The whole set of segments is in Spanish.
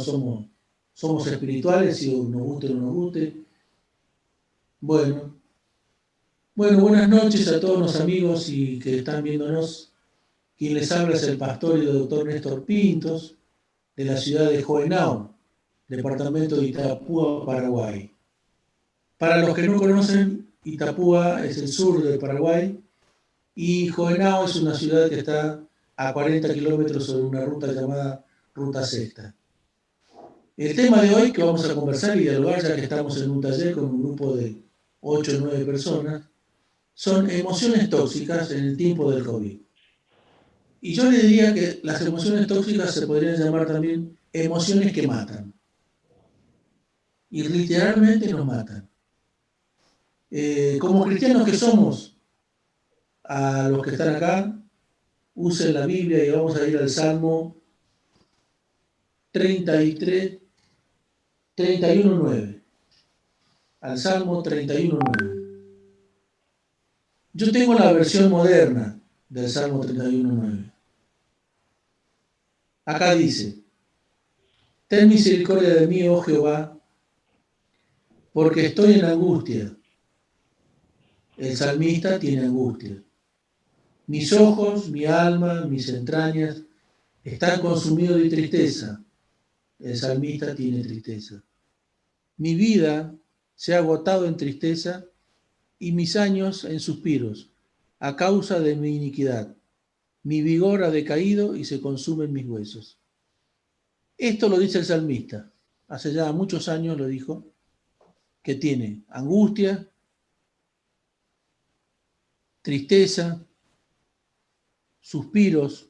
somos espirituales, si nos guste o no nos guste. Bueno, buenas noches a todos los amigos y que están viéndonos. Quien les habla es el pastor y doctor Néstor Pintos, de la ciudad de Juvenao, departamento de Itapúa, Paraguay. Para los que no conocen, Itapúa es el sur del Paraguay y Juvenao es una ciudad que está a 40 kilómetros sobre una ruta llamada Ruta Sexta. El tema de hoy que vamos a conversar y dialogar, ya que estamos en un taller con un grupo de 8 o 9 personas, son emociones tóxicas en el tiempo del COVID. Y yo le diría que las emociones tóxicas se podrían llamar también emociones que matan. Y literalmente nos matan. Como cristianos que somos, a los que están acá, usen la Biblia y vamos a ir al Salmo 33, 31.9. Al Salmo 31.9. Yo tengo la versión moderna del Salmo 31.9. Acá dice: ten misericordia de mí, oh Jehová, porque estoy en angustia. El salmista tiene angustia. Mis ojos, mi alma, mis entrañas están consumidos de tristeza. El salmista tiene tristeza. Mi vida se ha agotado en tristeza y mis años en suspiros, a causa de mi iniquidad. Mi vigor ha decaído y se consumen mis huesos. Esto lo dice el salmista. Hace ya muchos años lo dijo, que tiene angustia, tristeza, suspiros,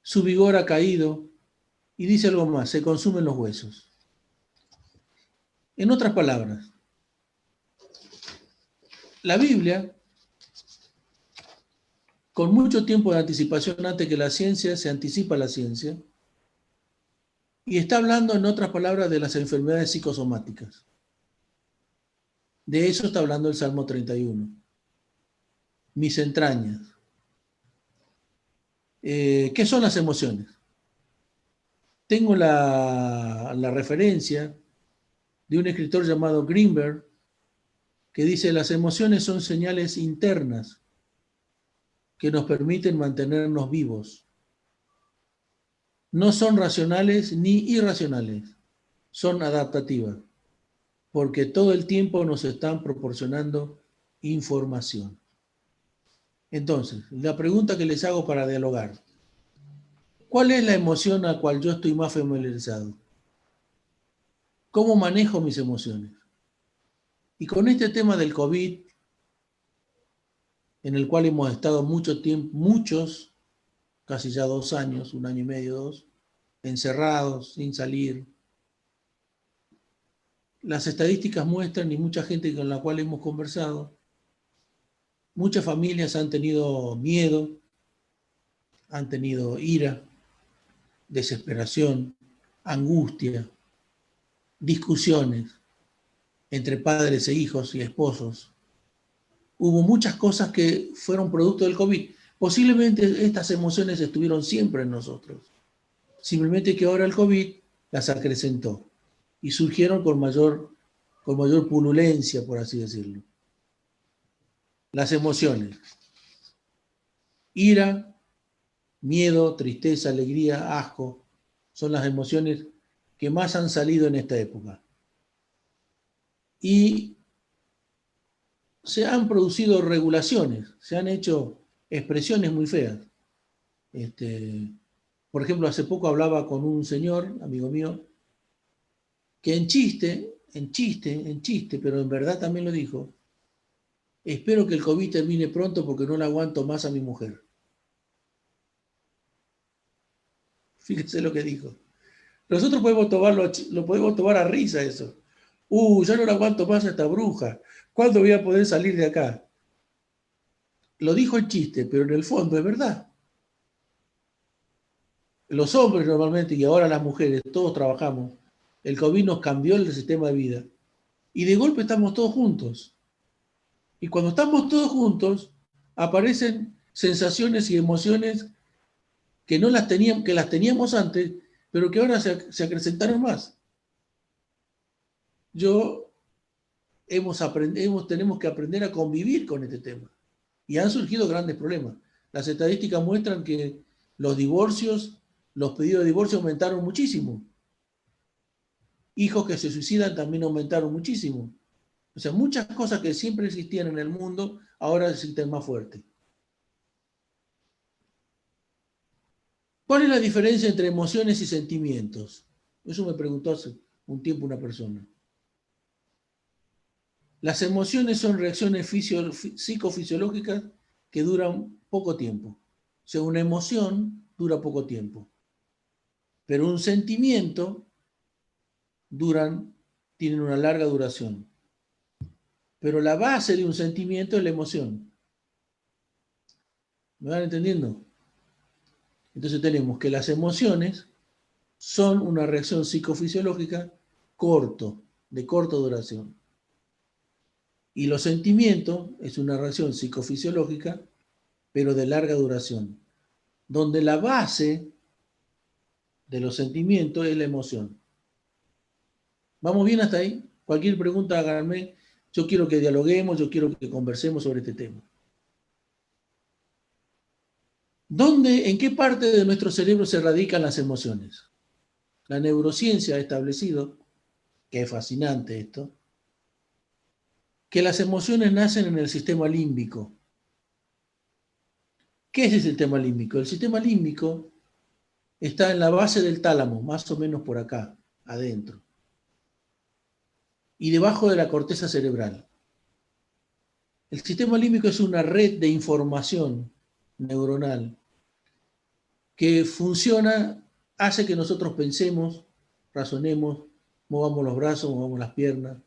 su vigor ha caído y dice algo más: se consumen los huesos. En otras palabras, la Biblia, con mucho tiempo de anticipación antes que la ciencia, se anticipa a la ciencia, y está hablando, en otras palabras, de las enfermedades psicosomáticas. De eso está hablando el Salmo 31. Mis entrañas. ¿Qué son las emociones? Tengo la referencia de un escritor llamado Greenberg, que dice: las emociones son señales internas que nos permiten mantenernos vivos. No son racionales ni irracionales, son adaptativas, porque todo el tiempo nos están proporcionando información. Entonces, la pregunta que les hago para dialogar: ¿cuál es la emoción a la cual yo estoy más familiarizado? ¿Cómo manejo mis emociones? Y con este tema del COVID, en el cual hemos estado mucho tiempo, casi ya 2 años, 1 año y medio, 2, encerrados, sin salir. Las estadísticas muestran, y mucha gente con la cual hemos conversado, muchas familias han tenido miedo, han tenido ira, desesperación, angustia, discusiones entre padres e hijos y esposos. Hubo muchas cosas que fueron producto del COVID. Posiblemente estas emociones estuvieron siempre en nosotros. Simplemente que ahora el COVID las acrecentó y surgieron con mayor purulencia, por así decirlo. Las emociones: ira, miedo, tristeza, alegría, asco, son las emociones que más han salido en esta época. Y se han producido regulaciones, se han hecho expresiones muy feas. Por ejemplo, hace poco hablaba con un señor, amigo mío, que en chiste, pero en verdad también lo dijo: espero que el COVID termine pronto porque no le aguanto más a mi mujer. Fíjense lo que dijo. Nosotros lo podemos tomar a risa eso. Ya no le aguanto más a esta bruja. ¿Cuándo voy a poder salir de acá? Lo dijo en chiste, pero en el fondo es verdad. Los hombres normalmente, y ahora las mujeres, todos trabajamos. El COVID nos cambió el sistema de vida. Y de golpe estamos todos juntos. Y cuando estamos todos juntos, aparecen sensaciones y emociones que no las teníamos, que las teníamos antes, pero que ahora se acrecentaron más. Tenemos que aprender a convivir con este tema. Y han surgido grandes problemas. Las estadísticas muestran que los divorcios, los pedidos de divorcio aumentaron muchísimo. Hijos que se suicidan también aumentaron muchísimo. O sea, muchas cosas que siempre existían en el mundo ahora existen más fuerte. ¿Cuál es la diferencia entre emociones y sentimientos? Eso me preguntó hace un tiempo una persona. Las emociones son reacciones psicofisiológicas que duran poco tiempo. O sea, una emoción dura poco tiempo. Pero un sentimiento tienen una larga duración. Pero la base de un sentimiento es la emoción. ¿Me van entendiendo? Entonces tenemos que las emociones son una reacción psicofisiológica de corta duración. Y los sentimientos es una reacción psicofisiológica, pero de larga duración, donde la base de los sentimientos es la emoción. ¿Vamos bien hasta ahí? Cualquier pregunta háganme. Yo quiero que dialoguemos, yo quiero que conversemos sobre este tema. ¿En qué parte de nuestro cerebro se radican las emociones? La neurociencia ha establecido, que es fascinante esto, que las emociones nacen en el sistema límbico. ¿Qué es el sistema límbico? El sistema límbico está en la base del tálamo, más o menos por acá, adentro, y debajo de la corteza cerebral. El sistema límbico es una red de información neuronal que funciona, hace que nosotros pensemos, razonemos, movamos los brazos, movamos las piernas.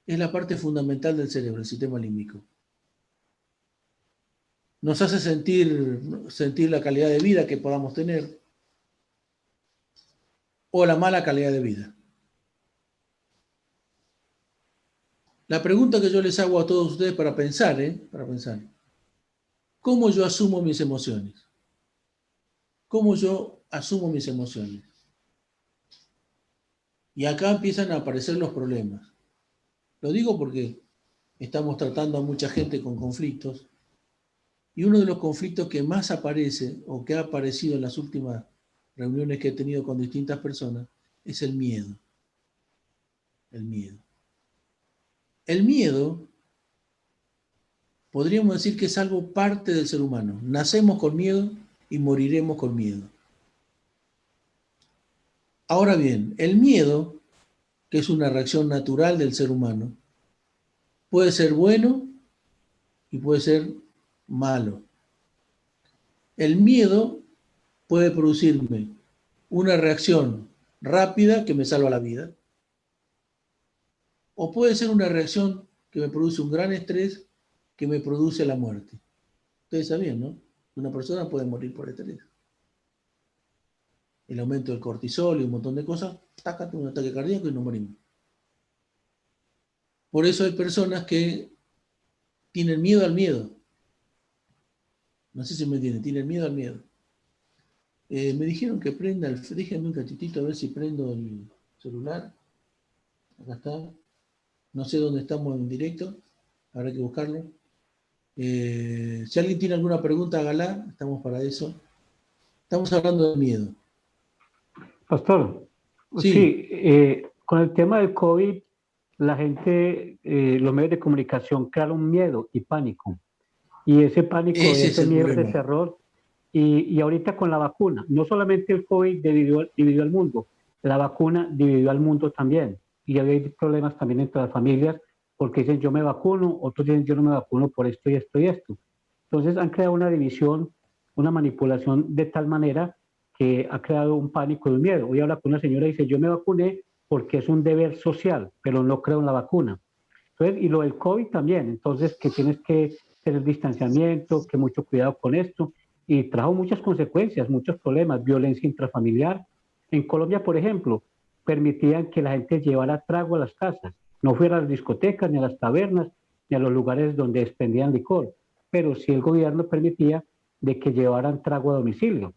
Es la parte fundamental del cerebro, el sistema límbico. Nos hace sentir la calidad de vida que podamos tener o la mala calidad de vida. La pregunta que yo les hago a todos ustedes para pensar, ¿cómo yo asumo mis emociones? ¿Cómo yo asumo mis emociones? Y acá empiezan a aparecer los problemas. Lo digo porque estamos tratando a mucha gente con conflictos y uno de los conflictos que más aparece o que ha aparecido en las últimas reuniones que he tenido con distintas personas es el miedo. El miedo. El miedo, podríamos decir que es algo parte del ser humano. Nacemos con miedo y moriremos con miedo. Ahora bien, el miedo, que es una reacción natural del ser humano, puede ser bueno y puede ser malo. El miedo puede producirme una reacción rápida que me salva la vida, o puede ser una reacción que me produce un gran estrés que me produce la muerte. Ustedes sabían, ¿no? Una persona puede morir por estrés. El aumento del cortisol y un montón de cosas, tácate un ataque cardíaco y nos morimos. Por eso hay personas que tienen miedo al miedo. No sé si me entienden, tienen miedo al miedo. Me dijeron que prenda déjenme un cachitito a ver si prendo el celular. Acá está. No sé dónde estamos en directo. Habrá que buscarlo. Si alguien tiene alguna pregunta, hágala. Estamos para eso. Estamos hablando de miedo. Pastor, Sí, con el tema del COVID, la gente, los medios de comunicación crearon miedo y pánico. Y ese pánico, ese es ese el miedo, ese problema. terror, y ahorita con la vacuna, no solamente el COVID dividió al mundo, la vacuna dividió al mundo también. Y hay problemas también entre las familias, porque dicen yo me vacuno, otros dicen yo no me vacuno por esto y esto y esto. Entonces han creado una división, una manipulación de tal manera que ha creado un pánico y un miedo. Hoy habla con una señora y dice yo me vacuné porque es un deber social, pero no creo en la vacuna. Entonces, y lo del COVID también, entonces que tienes que tener distanciamiento, que mucho cuidado con esto, y trajo muchas consecuencias, muchos problemas, violencia intrafamiliar. En Colombia, por ejemplo, permitían que la gente llevara trago a las casas, no fuera a las discotecas, ni a las tabernas, ni a los lugares donde expendían licor, pero sí el gobierno permitía de que llevaran trago a domicilio,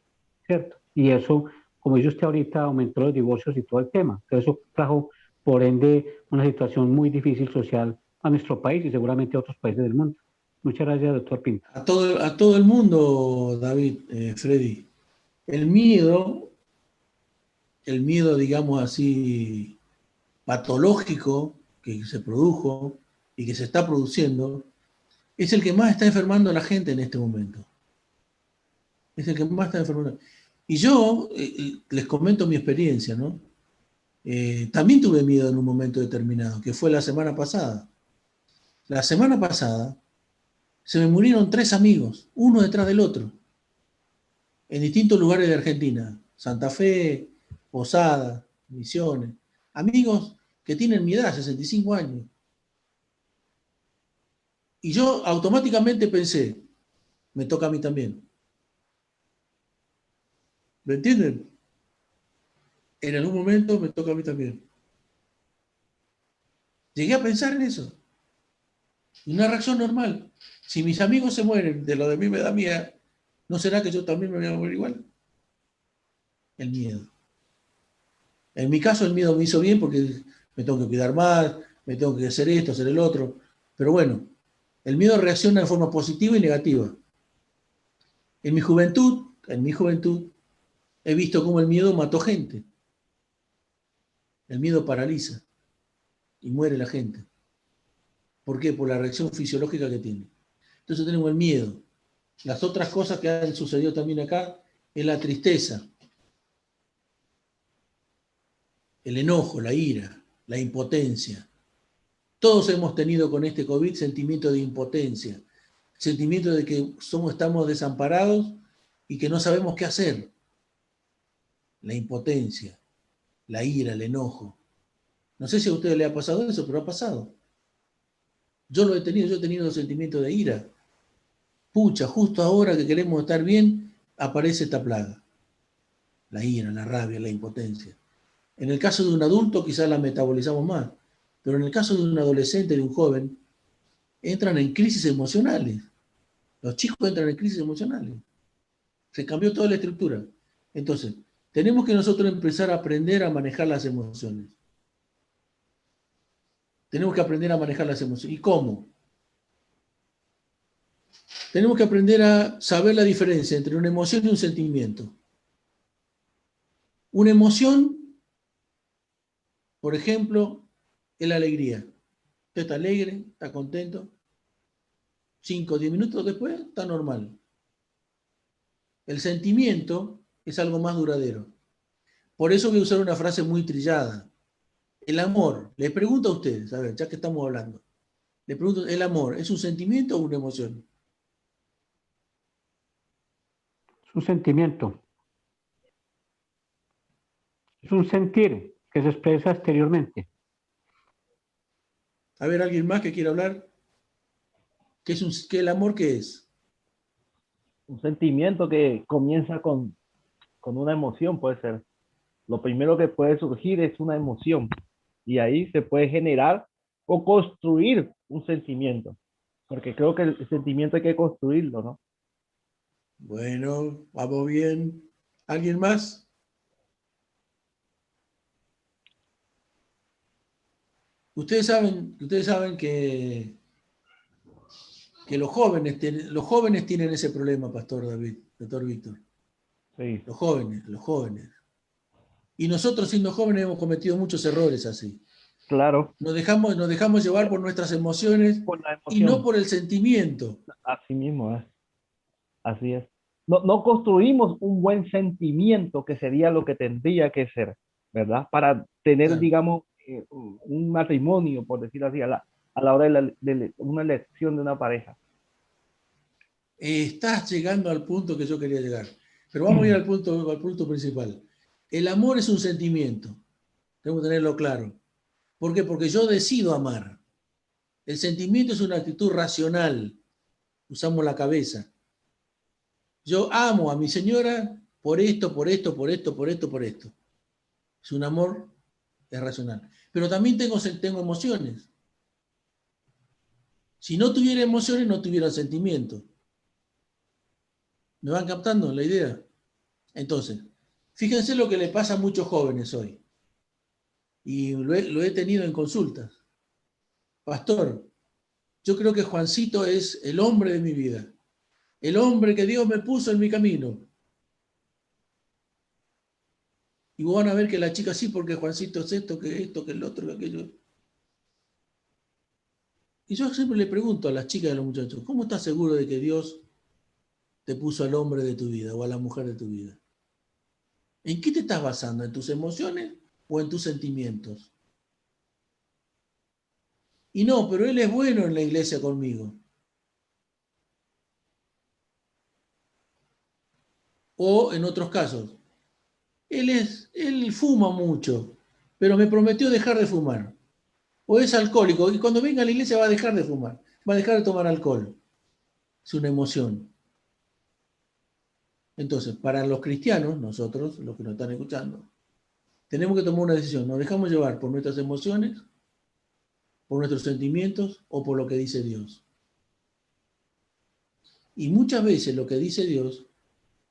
¿cierto? Y eso como dice usted ahorita, aumentó los divorcios y todo el tema. Pero eso trajo, por ende, una situación muy difícil social a nuestro país y seguramente a otros países del mundo. Muchas gracias, doctor Pinto. A todo el mundo, David, Freddy. El miedo, digamos así, patológico que se produjo y que se está produciendo, es el que más está enfermando a la gente en este momento. Es el que más está enfermando. Y yo les comento mi experiencia, ¿no? También tuve miedo en un momento determinado, que fue la semana pasada. La semana pasada se me murieron 3 amigos, uno detrás del otro, en distintos lugares de Argentina. Santa Fe, Posada, Misiones. Amigos que tienen mi edad, 65 años. Y yo automáticamente pensé, me toca a mí también. ¿Me entienden? En algún momento me toca a mí también. Llegué a pensar en eso. Una reacción normal. Si mis amigos se mueren de lo de mí me da mía, ¿no será que yo también me voy a morir igual? El miedo. En mi caso el miedo me hizo bien porque me tengo que cuidar más, me tengo que hacer esto, hacer el otro. Pero bueno, el miedo reacciona de forma positiva y negativa. En mi juventud, he visto cómo el miedo mató gente. El miedo paraliza y muere la gente. ¿Por qué? Por la reacción fisiológica que tiene. Entonces tenemos el miedo. Las otras cosas que han sucedido también acá es la tristeza, el enojo, la ira, la impotencia. Todos hemos tenido con este COVID sentimiento de impotencia, sentimiento de que estamos desamparados y que no sabemos qué hacer. La impotencia, la ira, el enojo. No sé si a ustedes les ha pasado eso, pero ha pasado. Yo he tenido el sentimiento de ira. Pucha, justo ahora que queremos estar bien, aparece esta plaga. La ira, la rabia, la impotencia. En el caso de un adulto quizás la metabolizamos más, pero en el caso de un adolescente, de un joven, entran en crisis emocionales. Los chicos entran en crisis emocionales. Se cambió toda la estructura. Entonces, tenemos que nosotros empezar a aprender a manejar las emociones. Tenemos que aprender a manejar las emociones. ¿Y cómo? Tenemos que aprender a saber la diferencia entre una emoción y un sentimiento. Una emoción, por ejemplo, es la alegría. Usted está alegre, está contento. 5 o 10 minutos después está normal. El sentimiento es algo más duradero. Por eso voy a usar una frase muy trillada. El amor, les pregunto a ustedes, a ver, ya que estamos hablando, les pregunto, ¿el amor es un sentimiento o una emoción? Es un sentimiento, es un sentir que se expresa exteriormente. A ver, ¿alguien más que quiera hablar? ¿Qué el amor qué es? Un sentimiento que comienza con una emoción, puede ser. Lo primero que puede surgir es una emoción y ahí se puede generar o construir un sentimiento, porque creo que el sentimiento hay que construirlo, ¿no? Bueno, vamos bien. ¿Alguien más? Ustedes saben que los jóvenes tienen ese problema, Pastor David, Doctor Víctor. Sí, Los jóvenes. Y nosotros siendo jóvenes hemos cometido muchos errores así. claro, Nos dejamos llevar por nuestras emociones por la y no emoción, por el sentimiento. así mismo es, así es. No, no construimos un buen sentimiento que sería lo que tendría que ser, ¿verdad? Para tener, Claro. digamos, un matrimonio, por decirlo así, a la hora de una elección de una pareja. Estás llegando al punto que yo quería llegar. Pero vamos a ir al punto principal. El amor es un sentimiento. Tenemos que tenerlo claro. ¿Por qué? Porque yo decido amar. El sentimiento es una actitud racional. Usamos la cabeza. Yo amo a mi señora por esto, por esto, por esto, por esto, por esto. Es un amor, es racional. Pero también tengo emociones. Si no tuviera emociones, no tuviera sentimientos. ¿Me van captando la idea? Entonces, Fíjense lo que le pasa a muchos jóvenes hoy. Y lo he tenido en consultas. Pastor, yo creo que Juancito es el hombre de mi vida. El hombre que Dios me puso en mi camino. Y vos van a ver que la chica sí, porque Juancito es esto, que el otro, que aquello. Y yo siempre le pregunto a las chicas y a los muchachos, ¿cómo estás seguro de que Dios te puso al hombre de tu vida o a la mujer de tu vida? ¿En qué te estás basando? ¿En tus emociones o en tus sentimientos? Y no, pero él es bueno en la iglesia conmigo. O en otros casos, él fuma mucho, pero me prometió dejar de fumar. O es alcohólico y cuando venga a la iglesia va a dejar de fumar, va a dejar de tomar alcohol. Es una emoción. Entonces, para los cristianos, nosotros, los que nos están escuchando, tenemos que tomar una decisión. ¿Nos dejamos llevar por nuestras emociones, por nuestros sentimientos o por lo que dice Dios? Y muchas veces lo que dice Dios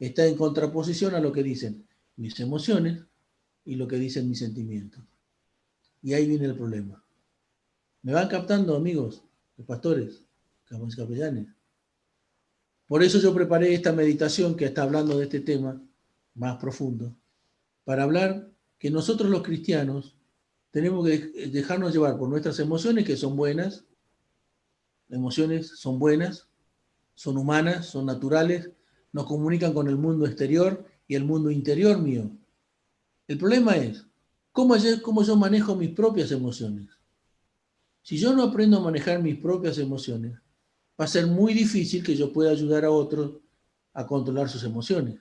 está en contraposición a lo que dicen mis emociones y lo que dicen mis sentimientos. Y ahí viene el problema. ¿Me van captando, amigos, los pastores, capellanes? Por eso yo preparé esta meditación que está hablando de este tema más profundo, para hablar que nosotros los cristianos tenemos que dejarnos llevar por nuestras emociones, que son buenas. Las emociones son buenas, son humanas, son naturales, nos comunican con el mundo exterior y el mundo interior mío. El problema es cómo yo manejo mis propias emociones. Si yo no aprendo a manejar mis propias emociones, va a ser muy difícil que yo pueda ayudar a otros a controlar sus emociones.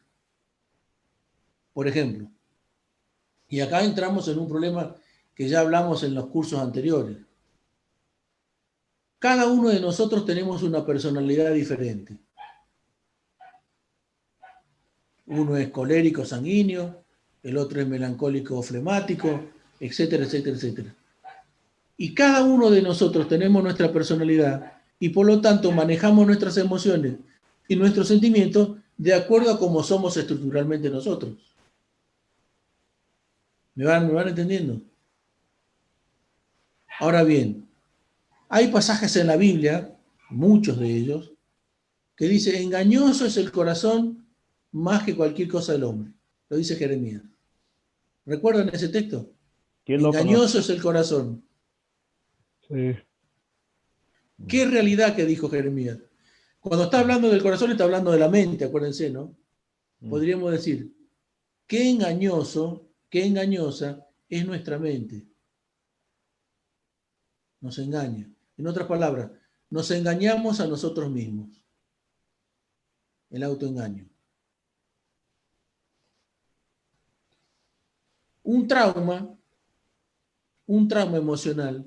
Por ejemplo, y acá entramos en un problema que ya hablamos en los cursos anteriores. Cada uno de nosotros tenemos una personalidad diferente. Uno es colérico, sanguíneo, el otro es melancólico, flemático, etcétera, etcétera, etcétera. Y cada uno de nosotros tenemos nuestra personalidad y por lo tanto manejamos nuestras emociones y nuestros sentimientos de acuerdo a cómo somos estructuralmente nosotros. ¿Me van entendiendo? Ahora bien, hay pasajes en la Biblia, muchos de ellos, que dice, engañoso es el corazón más que cualquier cosa del hombre. Lo dice Jeremías. ¿Recuerdan ese texto? ¿Quién lo conoce? Engañoso es el corazón. Sí. ¿Qué realidad que dijo Jeremías? Cuando está hablando del corazón, está hablando de la mente, acuérdense, ¿no? Podríamos decir, qué engañoso, qué engañosa es nuestra mente. Nos engaña. En otras palabras, nos engañamos a nosotros mismos. El autoengaño. Un trauma emocional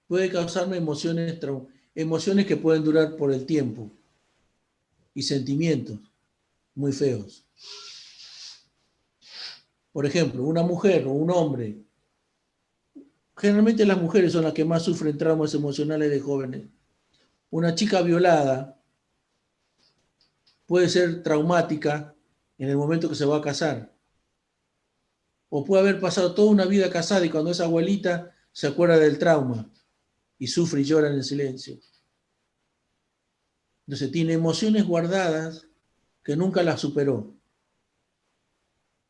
puede causarme emociones que pueden durar por el tiempo y sentimientos muy feos. Por ejemplo, una mujer o un hombre, generalmente las mujeres son las que más sufren traumas emocionales de jóvenes. Una chica violada puede ser traumática en el momento que se va a casar. O puede haber pasado toda una vida casada y cuando es abuelita se acuerda del trauma y sufre y llora en el silencio. Entonces tiene emociones guardadas que nunca las superó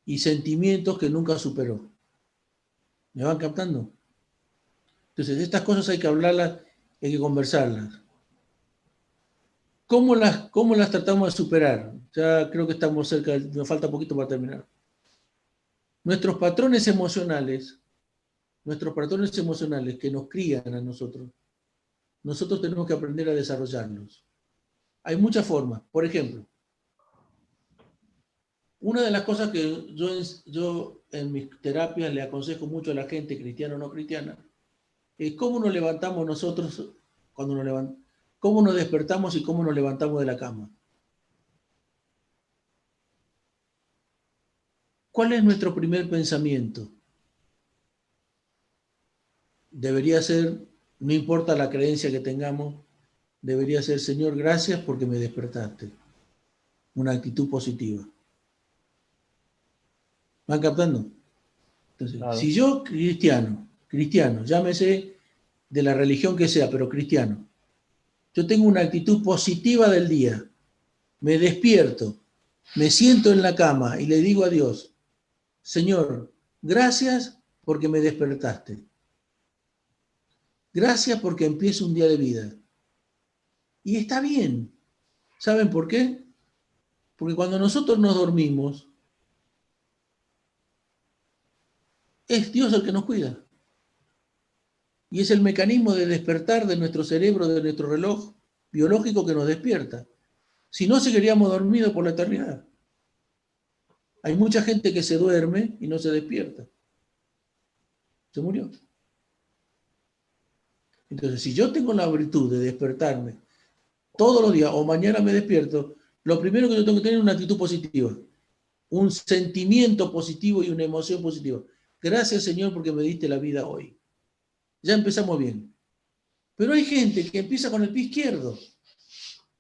y sentimientos que nunca superó. ¿Me van captando? Entonces estas cosas hay que hablarlas, hay que conversarlas. ¿Cómo las tratamos de superar? Ya creo que estamos cerca, nos falta poquito para terminar. Nuestros patrones emocionales que nos crían a nosotros tenemos que aprender a desarrollarlos. Hay muchas formas. Por ejemplo, una de las cosas que yo en mis terapias le aconsejo mucho a la gente, cristiana o no cristiana, es cómo nos levantamos nosotros cómo nos despertamos y cómo nos levantamos de la cama. ¿Cuál es nuestro primer pensamiento? Debería ser, no importa la creencia que tengamos, debería ser, Señor, gracias porque me despertaste. Una actitud positiva. ¿Van captando? Entonces, Claro. si yo cristiano, llámese de la religión que sea, pero cristiano, yo tengo una actitud positiva del día, me despierto, me siento en la cama y le digo a Dios, Señor, gracias porque me despertaste. Gracias porque empiezo un día de vida. Y está bien. ¿Saben por qué? Porque cuando nosotros nos dormimos, es Dios el que nos cuida. Y es el mecanismo de despertar de nuestro cerebro, de nuestro reloj biológico que nos despierta. Si no, seguiríamos dormidos por la eternidad. Hay mucha gente que se duerme y no se despierta. Se murió. Entonces, si yo tengo la virtud de despertarme todos los días o mañana me despierto, lo primero que yo tengo que tener es una actitud positiva, un sentimiento positivo y una emoción positiva. Gracias, Señor, porque me diste la vida hoy. Ya empezamos bien. Pero hay gente que empieza con el pie izquierdo,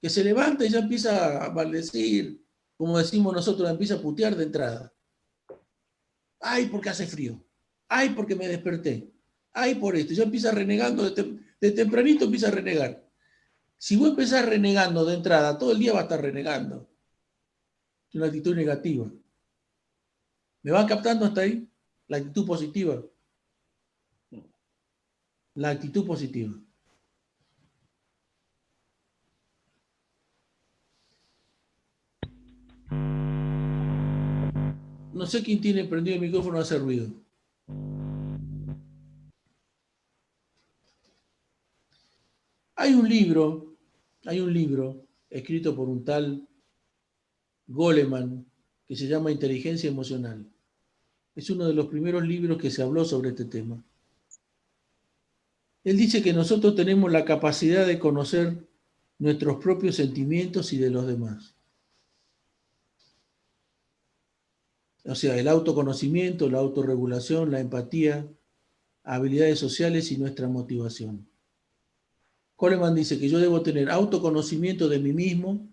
que se levanta y ya empieza a maldecir, como decimos nosotros, empieza a putear de entrada. Ay, porque hace frío. Ay, porque me desperté. Ay, por esto. Ya empieza renegando, de tempranito empieza a renegar. Si vos empezás renegando de entrada, todo el día va a estar renegando. Es una actitud negativa. ¿Me van captando hasta ahí? La actitud positiva. La actitud positiva. No sé quién tiene prendido el micrófono a hacer ruido. Hay un libro escrito por un tal Goleman que se llama Inteligencia Emocional. Es uno de los primeros libros que se habló sobre este tema. Él dice que nosotros tenemos la capacidad de conocer nuestros propios sentimientos y de los demás. O sea, el autoconocimiento, la autorregulación, la empatía, habilidades sociales y nuestra motivación. Coleman dice que yo debo tener autoconocimiento de mí mismo,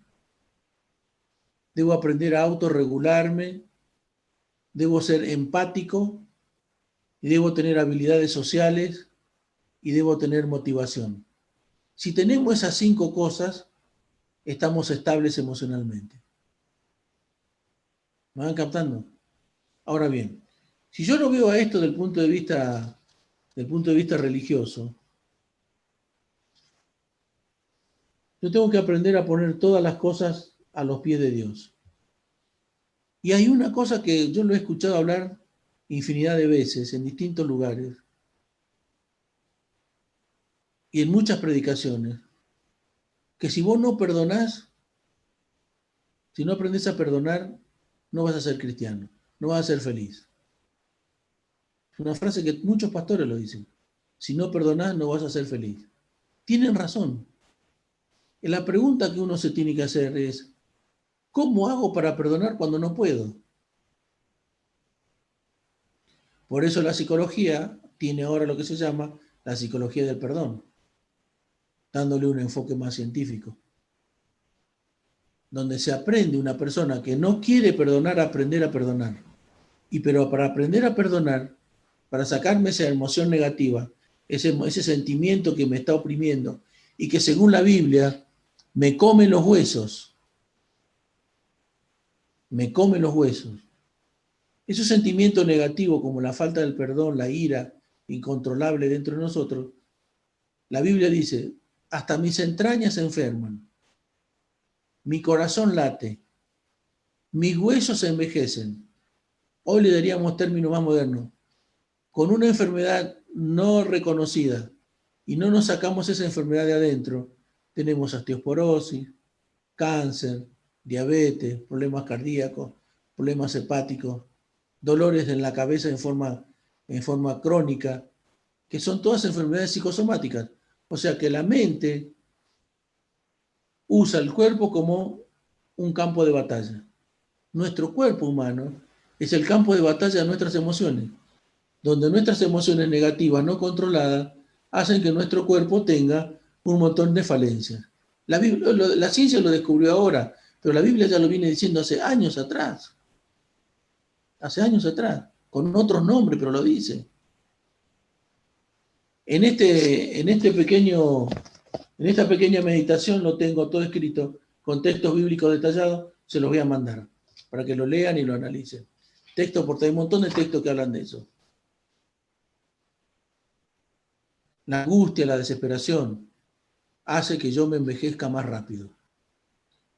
debo aprender a autorregularme, debo ser empático, y debo tener habilidades sociales y debo tener motivación. Si tenemos esas 5 cosas, estamos estables emocionalmente. ¿Me van captando? Ahora bien, si yo lo veo a esto del punto de vista religioso, yo tengo que aprender a poner todas las cosas a los pies de Dios. Y hay una cosa que yo lo he escuchado hablar infinidad de veces en distintos lugares y en muchas predicaciones, que si vos no perdonás, si no aprendes a perdonar, no vas a ser cristiano, no vas a ser feliz. Es una frase que muchos pastores lo dicen. Si no perdonás, no vas a ser feliz. Tienen razón. Y la pregunta que uno se tiene que hacer es, ¿cómo hago para perdonar cuando no puedo? Por eso la psicología tiene ahora lo que se llama la psicología del perdón, dándole un enfoque más científico, donde se aprende una persona que no quiere perdonar a aprender a perdonar. Pero para aprender a perdonar, para sacarme esa emoción negativa, ese sentimiento que me está oprimiendo y que según la Biblia me come los huesos, esos sentimientos negativos como la falta del perdón, la ira incontrolable dentro de nosotros, la Biblia dice, hasta mis entrañas se enferman, mi corazón late, mis huesos se envejecen. Hoy le daríamos términos más modernos. Con una enfermedad no reconocida y no nos sacamos esa enfermedad de adentro, tenemos osteoporosis, cáncer, diabetes, problemas cardíacos, problemas hepáticos, dolores en la cabeza en forma crónica, que son todas enfermedades psicosomáticas. O sea que la mente usa el cuerpo como un campo de batalla. Nuestro cuerpo humano es el campo de batalla de nuestras emociones, donde nuestras emociones negativas no controladas hacen que nuestro cuerpo tenga un montón de falencias. La ciencia lo descubrió ahora, pero la Biblia ya lo viene diciendo hace años atrás. hace años atrás, con otros nombres, pero lo dice. En esta pequeña meditación lo tengo todo escrito, con textos bíblicos detallados, se los voy a mandar, para que lo lean y lo analicen. Texto, porque hay un montón de textos que hablan de eso. La angustia, la desesperación, hace que yo me envejezca más rápido.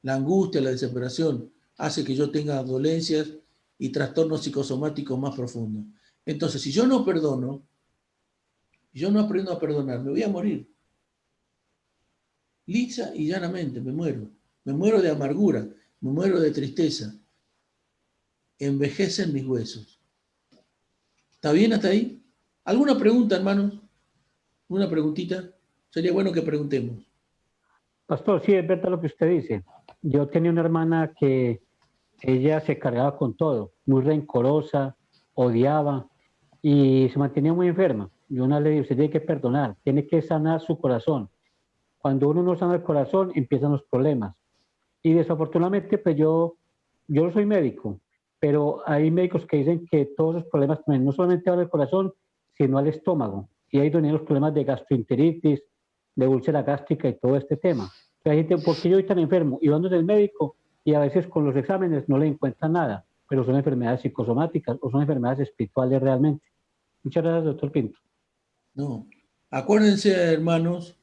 La angustia, la desesperación, hace que yo tenga dolencias y trastornos psicosomáticos más profundos. Entonces, si yo no perdono, yo no aprendo a perdonar, me voy a morir. Lisa y llanamente me muero. Me muero de amargura, me muero de tristeza. Envejecen mis huesos. ¿Está bien hasta ahí? ¿Alguna pregunta, hermanos? ¿Una preguntita? Sería bueno que preguntemos. Pastor, sí, es verdad lo que usted dice. Yo tenía una hermana que ella se cargaba con todo, muy rencorosa, odiaba y se mantenía muy enferma. Yo una le dije, usted tiene que perdonar, tiene que sanar su corazón. Cuando uno no sana el corazón, empiezan los problemas. Y desafortunadamente, pues yo no soy médico, pero hay médicos que dicen que todos los problemas no solamente van al corazón, sino al estómago. Y ahí donde los problemas de gastroenteritis, de úlcera gástrica y todo este tema. La gente, ¿por qué yo estoy tan enfermo? Y van del médico y a veces con los exámenes no le encuentran nada, pero son enfermedades psicosomáticas o son enfermedades espirituales realmente. Muchas gracias, doctor Pinto. No. Acuérdense, hermanos,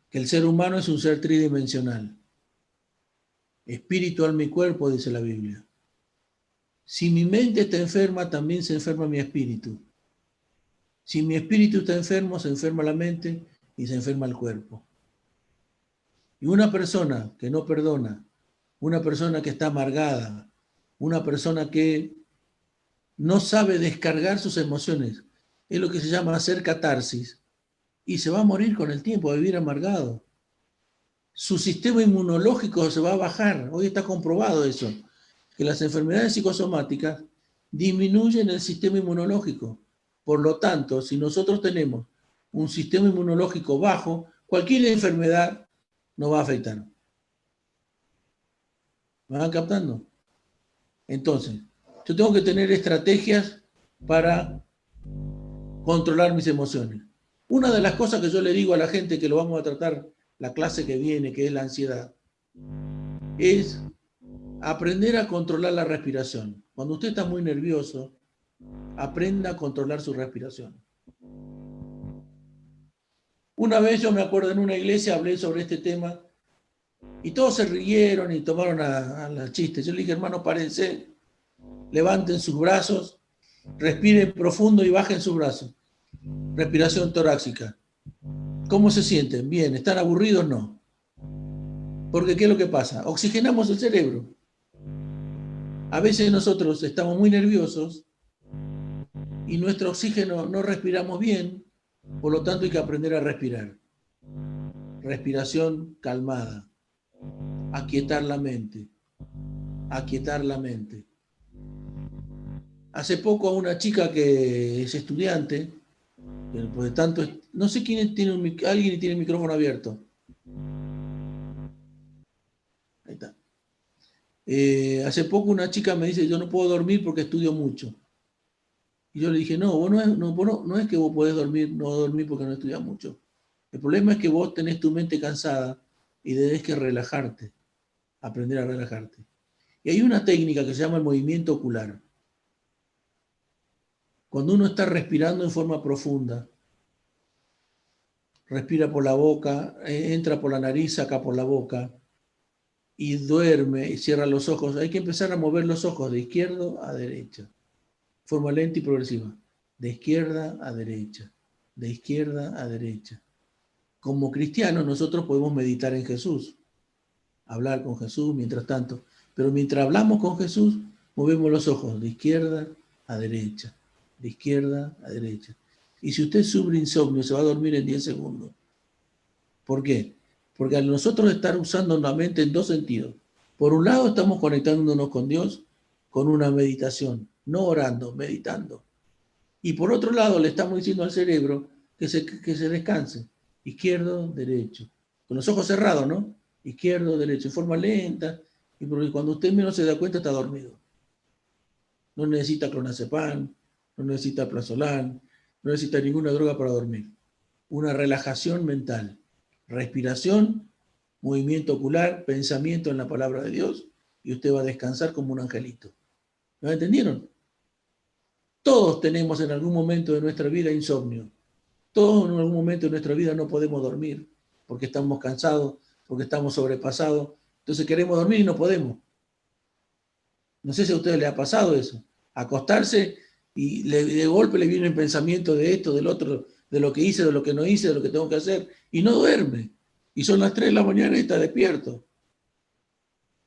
que el ser humano es un ser tridimensional. Espíritu, alma y cuerpo, dice la Biblia. Si mi mente está enferma, también se enferma mi espíritu. Si mi espíritu está enfermo, se enferma la mente y se enferma el cuerpo. Y una persona que no perdona, una persona que está amargada, una persona que no sabe descargar sus emociones, es lo que se llama hacer catarsis, y se va a morir con el tiempo, a vivir amargado. Su sistema inmunológico se va a bajar. Hoy está comprobado eso, que las enfermedades psicosomáticas disminuyen el sistema inmunológico. Por lo tanto, si nosotros tenemos un sistema inmunológico bajo, cualquier enfermedad nos va a afectar. ¿Me van captando? Entonces, yo tengo que tener estrategias para controlar mis emociones. Una de las cosas que yo le digo a la gente, que lo vamos a tratar la clase que viene, que es la ansiedad, es aprender a controlar la respiración. Cuando usted está muy nervioso, aprenda a controlar su respiración. Una vez yo me acuerdo en una iglesia hablé sobre este tema y todos se rieron y tomaron a la chiste. Yo le dije, hermano, párense, levanten sus brazos, respiren profundo y bajen sus brazos. Respiración torácica. ¿Cómo se sienten? Bien. ¿Están aburridos? No. Porque ¿qué es lo que pasa? Oxigenamos el cerebro. A veces nosotros estamos muy nerviosos y nuestro oxígeno no respiramos bien, por lo tanto hay que aprender a respirar. Respiración calmada. Aquietar la mente. Aquietar la mente. Hace poco a una chica que es estudiante, por tanto, no sé quién tiene alguien tiene el micrófono abierto. Ahí está. Hace poco una chica me dice, yo no puedo dormir porque estudio mucho. Y yo le dije, no, no es que vos podés no dormir porque no estudias mucho. El problema es que vos tenés tu mente cansada y tenés que relajarte, aprender a relajarte. Y hay una técnica que se llama el movimiento ocular. Cuando uno está respirando en forma profunda, respira por la boca, entra por la nariz, saca por la boca, y duerme y cierra los ojos. Hay que empezar a mover los ojos de izquierda a derecha, forma lenta y progresiva, de izquierda a derecha, de izquierda a derecha. Como cristianos nosotros podemos meditar en Jesús, hablar con Jesús mientras tanto, pero mientras hablamos con Jesús, movemos los ojos de izquierda a derecha, de izquierda a derecha. Y si usted sufre insomnio, se va a dormir en 10 segundos. ¿Por qué? Porque al nosotros estar usando la mente en dos sentidos, por un lado estamos conectándonos con Dios con una meditación, no orando, meditando. Y por otro lado le estamos diciendo al cerebro que se descanse, izquierdo, derecho, con los ojos cerrados, ¿no? Izquierdo, derecho, en forma lenta, y cuando usted menos se da cuenta está dormido. no necesita clonazepam, no necesita prazolam, no necesita ninguna droga para dormir. Una relajación mental, respiración, movimiento ocular, pensamiento en la palabra de Dios, y usted va a descansar como un angelito. ¿Me entendieron? Todos tenemos en algún momento de nuestra vida insomnio. Todos en algún momento de nuestra vida no podemos dormir porque estamos cansados, porque estamos sobrepasados. Entonces queremos dormir y no podemos. No sé si a ustedes les ha pasado eso. Acostarse y de golpe le viene el pensamiento de esto, del otro, de lo que hice, de lo que no hice, de lo que tengo que hacer, y no duerme. Y son las 3 de la mañana y está despierto.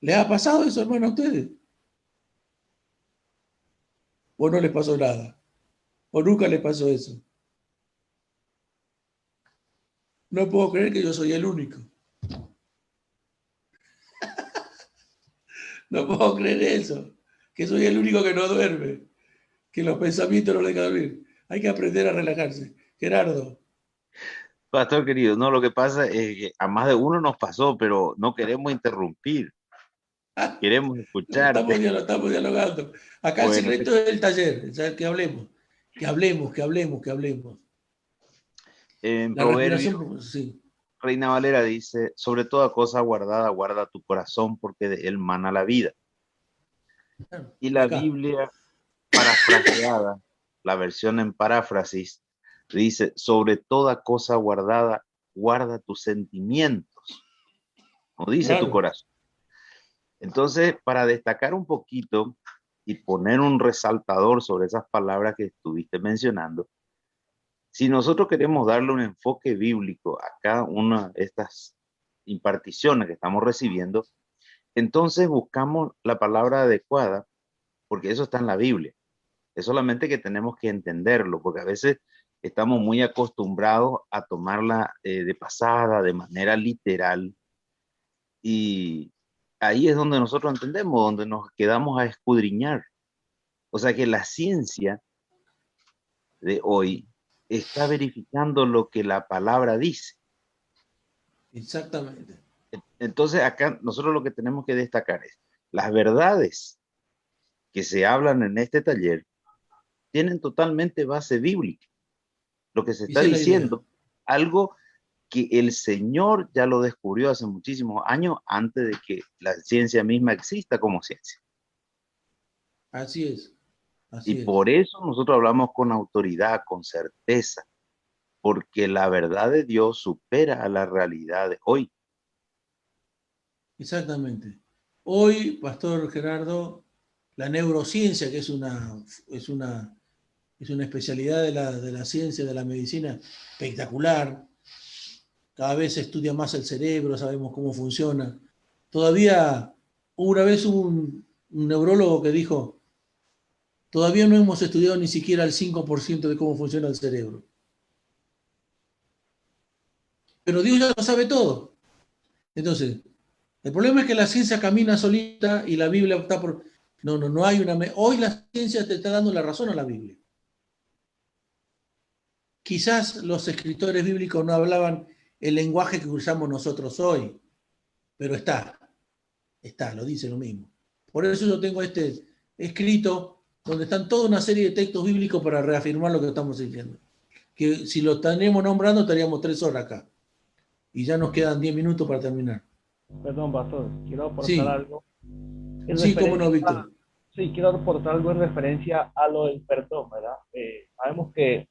¿Les ha pasado eso, hermano, a ustedes? ¿O no les pasó nada? ¿O nunca les pasó eso? No puedo creer que yo soy el único. No puedo creer eso. Que soy el único que no duerme. Que los pensamientos no le dejan dormir. Hay que aprender a relajarse. Gerardo. Pastor querido, no, lo que pasa es que a más de uno nos pasó, pero no queremos interrumpir, queremos escucharte. Estamos dialogando. Acá el Bueno, secreto es el taller. O sea, que hablemos. Que hablemos, que hablemos, que hablemos. en La Proverbio, respiración, sí. Reina Valera dice, sobre toda cosa guardada, guarda tu corazón porque de él mana la vida. Claro, Y de la acá. Biblia parafraseada, la versión en paráfrasis, dice, sobre toda cosa guardada, guarda tus sentimientos, no dice tu Claro. corazón. Entonces, para destacar un poquito y poner un resaltador sobre esas palabras que estuviste mencionando, si nosotros queremos darle un enfoque bíblico a cada una de estas imparticiones que estamos recibiendo, entonces buscamos la palabra adecuada, porque eso está en la Biblia. Es solamente que tenemos que entenderlo, porque a veces estamos muy acostumbrados a tomarla de pasada, de manera literal, y ahí es donde nosotros entendemos, donde nos quedamos a escudriñar. O sea que la ciencia de hoy está verificando lo que la palabra dice. Exactamente. Entonces acá nosotros lo que tenemos que destacar es las verdades que se hablan en este taller tienen totalmente base bíblica. Lo que se está Esa es la idea. diciendo, algo que el Señor ya lo descubrió hace muchísimos años antes de que la ciencia misma exista como ciencia. Así es. Y Así es. por eso nosotros hablamos con autoridad, con certeza, porque la verdad de Dios supera a la realidad de hoy. Exactamente. Hoy, Pastor Gerardo, la neurociencia, que es una, es una especialidad de la ciencia, de la medicina espectacular, cada vez se estudia más el cerebro, sabemos cómo funciona. Todavía, una vez hubo un neurólogo que dijo, todavía no hemos estudiado ni siquiera el 5% de cómo funciona el cerebro. Pero Dios ya lo sabe todo. Entonces, el problema es que la ciencia camina solita y la Biblia está por... No hay una... Hoy la ciencia te está dando la razón a la Biblia. Quizás los escritores bíblicos no hablaban el lenguaje que usamos nosotros hoy, pero lo dice lo mismo. Por eso yo tengo este escrito donde están toda una serie de textos bíblicos para reafirmar lo que estamos diciendo. Que si lo tenemos nombrando estaríamos 3 horas acá. Y ya nos quedan 10 minutos para terminar. Perdón, pastor, quiero aportar Sí, algo en sí, cómo no, referencia, Víctor. sí, quiero aportar algo en referencia a lo del perdón, ¿verdad? Sabemos que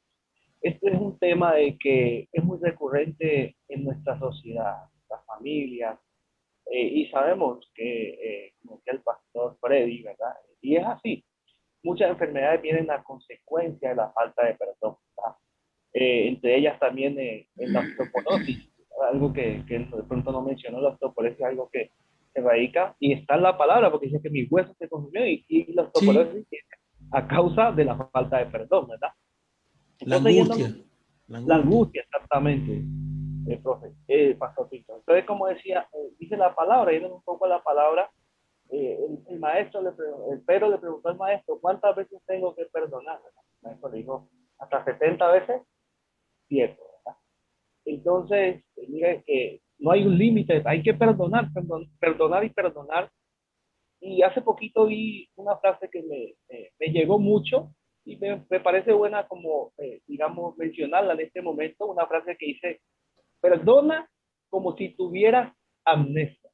este es un tema de que es muy recurrente en nuestra sociedad, las familias, y sabemos que, como decía el pastor Freddy, ¿verdad? Y es así, muchas enfermedades vienen a consecuencia de la falta de perdón, ¿verdad? Entre ellas también en la osteoporosis, algo que de pronto no mencionó, la osteoporosis es algo que se radica y está en la palabra porque dice que mi hueso se consumió y la Sí, osteoporosis es a causa de la falta de perdón, ¿verdad? la Entonces, yéndonos, angustia, la la angustia. angustia, exactamente, profe, pastor Tito. Entonces, como decía, dice la palabra, yendo un poco a la palabra, el maestro, el Pedro le preguntó al maestro, ¿cuántas veces tengo que perdonar? El maestro le dijo, hasta 70 veces, 7. Entonces, mire que no hay un límite, hay que perdonar y perdonar Y hace poquito vi una frase que me llegó mucho y me parece buena como, digamos, mencionarla en este momento, una frase que dice, perdona como si tuvieras amnesia,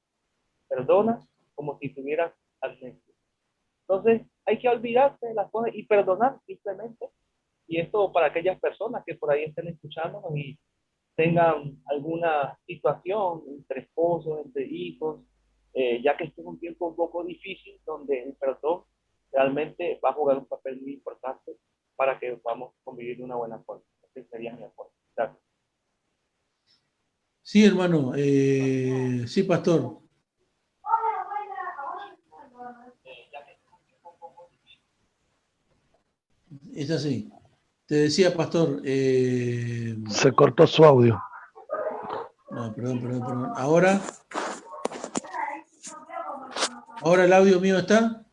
perdona como si tuvieras amnesia. Entonces, hay que olvidarse de las cosas y perdonar simplemente. Y esto para aquellas personas que por ahí estén escuchándonos y tengan alguna situación entre esposos, entre hijos, ya que este es un tiempo un poco difícil donde el perdón realmente va a jugar un papel muy importante para que podamos convivir de una buena forma. Ese sería mi apoyo. Gracias. Sí, hermano. Sí, pastor. Es así. Te decía, pastor. Se cortó su audio. No, perdón. ¿Ahora el audio mío está?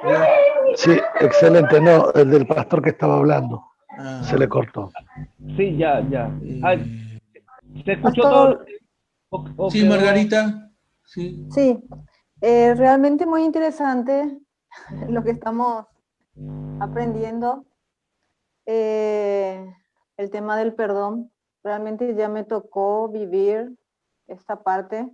Hola. Sí, excelente. No, el del pastor que estaba hablando. Ah, Se le cortó. Sí, ya. eh, ¿Se escuchó Pastor, todo o sí, quedó? Margarita. Sí. sí, realmente muy interesante lo que estamos aprendiendo. Eh, el tema del perdón, realmente ya me tocó vivir esta parte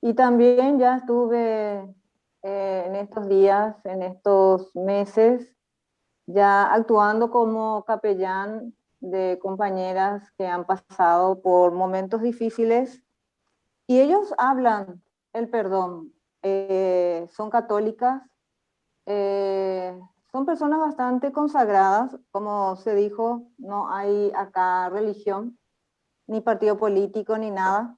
y también ya estuve en estos días, en estos meses, ya actuando como capellán de compañeras que han pasado por momentos difíciles y ellos hablan el perdón. Son católicas, eh, son personas bastante consagradas, como se dijo, no hay acá religión, ni partido político, ni nada.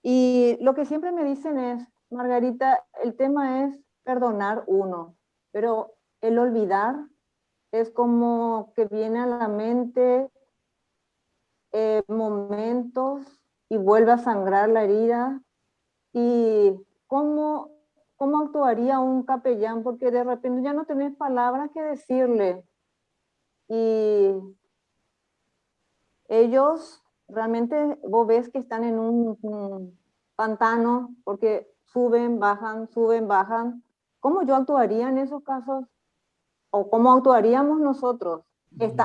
Y lo que siempre me dicen es, Margarita, el tema es perdonar uno, pero el olvidar es como que viene a la mente momentos y vuelve a sangrar la herida. ¿Y cómo actuaría un capellán? Porque de repente ya no tenés palabras que decirle. Y ellos realmente vos ves que están en un pantano porque suben, bajan. ¿Cómo yo actuaría en esos casos? ¿O cómo actuaríamos nosotros?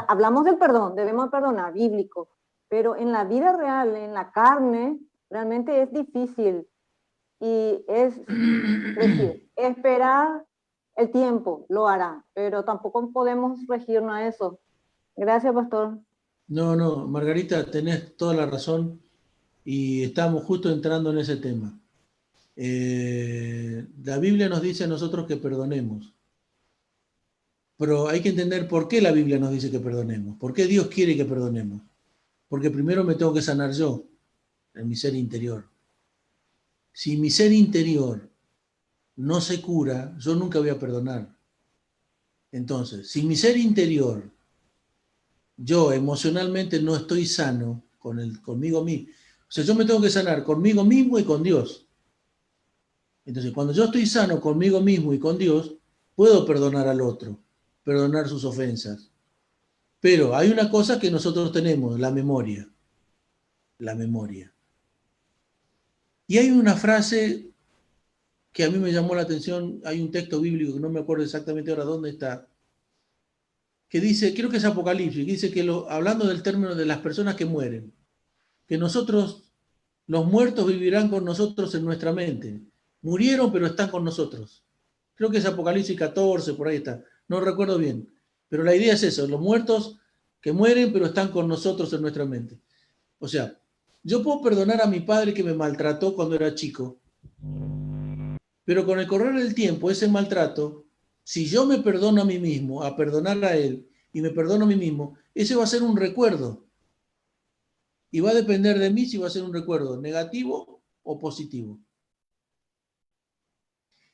Hablamos del perdón, debemos perdonar, bíblico, pero en la vida real, en la carne, realmente es difícil. Y es decir, esperar el tiempo lo hará, pero tampoco podemos regirnos a eso. Gracias, pastor. No, Margarita, tenés toda la razón y estamos justo entrando en ese tema. La Biblia nos dice a nosotros que perdonemos, pero hay que entender por qué la Biblia nos dice que perdonemos, por qué Dios quiere que perdonemos. Porque primero me tengo que sanar yo, en mi ser interior. Si mi ser interior no se cura, yo nunca voy a perdonar. Entonces, si mi ser interior, yo emocionalmente no estoy sano conmigo mismo, o sea, yo me tengo que sanar conmigo mismo y con Dios. Entonces, cuando yo estoy sano conmigo mismo y con Dios, puedo perdonar al otro, perdonar sus ofensas. Pero hay una cosa que nosotros tenemos, la memoria. La memoria. Y hay una frase que a mí me llamó la atención, hay un texto bíblico que no me acuerdo exactamente ahora dónde está, que dice, creo que es Apocalipsis, que dice que hablando del término de las personas que mueren, que nosotros, los muertos vivirán con nosotros en nuestra mente. Murieron, pero están con nosotros. Creo que es Apocalipsis 14, por ahí está. No recuerdo bien. Pero la idea es eso, los muertos que mueren, pero están con nosotros en nuestra mente. O sea, yo puedo perdonar a mi padre que me maltrató cuando era chico, pero con el correr del tiempo, ese maltrato, si yo me perdono a mí mismo, a perdonar a él, y me perdono a mí mismo, ese va a ser un recuerdo. Y va a depender de mí si va a ser un recuerdo negativo o positivo.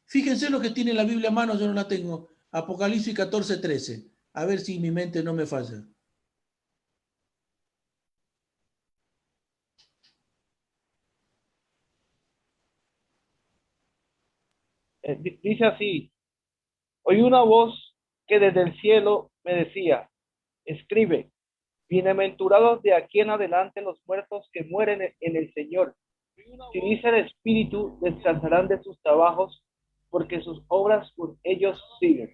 Fíjense lo que tiene la Biblia a mano, yo no la tengo. Apocalipsis 14:13. A ver si mi mente no me falla. Dice así, oí una voz que desde el cielo me decía, escribe, bienaventurados de aquí en adelante los muertos que mueren en el Señor. Si dice el Espíritu, descansarán de sus trabajos porque sus obras por ellos siguen.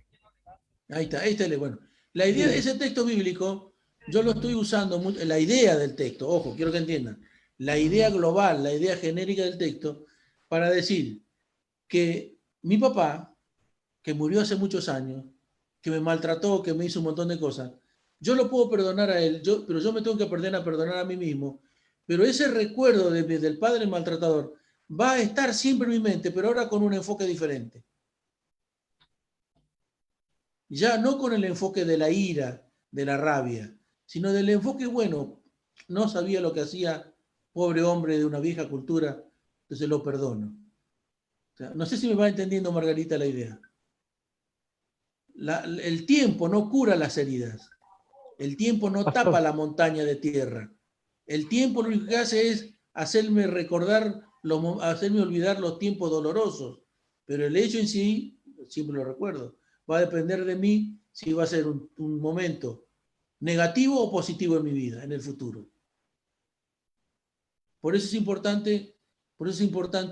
Ahí está, bueno. La idea de ese texto bíblico, yo lo estoy usando, la idea del texto, ojo, quiero que entiendan, la idea global, la idea genérica del texto, para decir que mi papá, que murió hace muchos años, que me maltrató, que me hizo un montón de cosas, yo lo puedo perdonar a él, pero yo me tengo que aprender a perdonar a mí mismo, pero ese recuerdo del padre maltratador va a estar siempre en mi mente, pero ahora con un enfoque diferente. Ya no con el enfoque de la ira, de la rabia, sino del enfoque, bueno, no sabía lo que hacía, pobre hombre de una vieja cultura, entonces lo perdono. O sea, no sé si me va entendiendo, Margarita, la idea. El tiempo no cura las heridas. El tiempo no tapa la montaña de tierra. El tiempo lo único que hace es hacerme recordar, hacerme olvidar los tiempos dolorosos. Pero el hecho en sí, siempre lo recuerdo, va a depender de mí si va a ser un momento negativo o positivo en mi vida, en el futuro. Por eso es importante